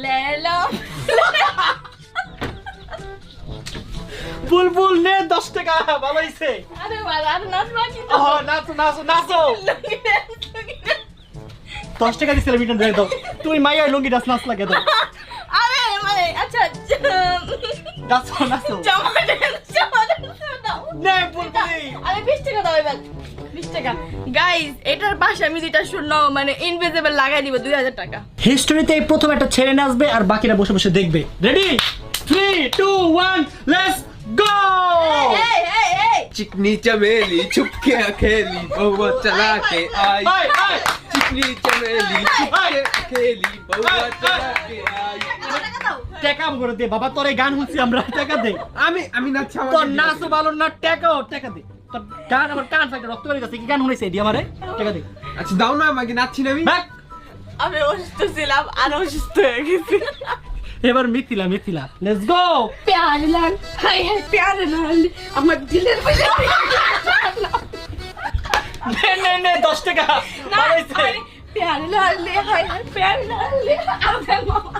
লেলো বুলবুল নে 10 টাকা ভালো হইছে। আরে বাবা আর নাচ বাকি তো ও নাচো নাচো নাচো। 10 টাকা দিছিলে মিটার দিয়ে দাও। তুমি মাইয়া লুঙ্গি ডান্স নাচ লাগে দাও। আরে মানে আচ্ছা নাচো নাচো। জামা দাও নে বুলবুলি। আরে 20 টাকা দাও এবার 20 টাকা গাইস এটার পাশে আমি যেটা শুনলাম মানে ইনভিজিবল লাগাই দিব 2000 টাকা। হিস্টরিতে এই প্রথম একটা ছেলে নাচবে আর বাকিরা বসে বসে দেখবে। Ready 3 2 1 let's go. এই এই এই चिकनी चमेली छुप के खेली बहुआ चला के आई এই এই चिकनी चमेली छुप के खेली बहुआ चला के आई টাকা দাও টাকা করে দে বাবা, তোর এই গান শুনছি আমরা, টাকা দে। আমি নাচছি তোর নাচও ভালো না, টাকা দে। তোর গান আমার কান ফাইটা রক্ত বেরিয়ে গেছে, কি গান শুনেছে এডি আমারে? টাকা দে। আচ্ছা দাও না আমাকে নাচছি না আমি ব্যাক। আমি অসুস্থ ছিলাম আর অসুস্থ হয়ে গেছি। এবার মিথিলা লেটস গো। प्यार लाल हाय हाय प्यार लाल আমার দিলের মধ্যে নে নে 10 টাকা ভালো হইছে। प्यार लाल ले हाय हाय प्यार लाल ले আমার মামা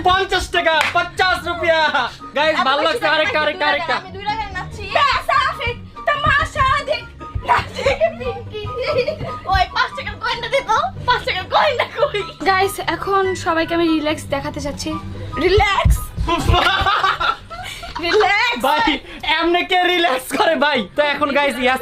50 টাকা 50 रुपया गाइस ভালো লাগছে। আরেকটা আমি 2 টাকা নাচছি সাফে তামাশা দেখ নাচে পিঙ্কি ওই 5 টাকার কয়েনটা দে তো 5 টাকার কয়েনটা কই গাইস এখন সবাইকে আমি রিল্যাক্স দেখাতে চাচ্ছি রিল্যাক্স রিল্যাক্স ভাই এমনে কে রিল্যাক্স করে ভাই। তো এখন গাইস ইয়াস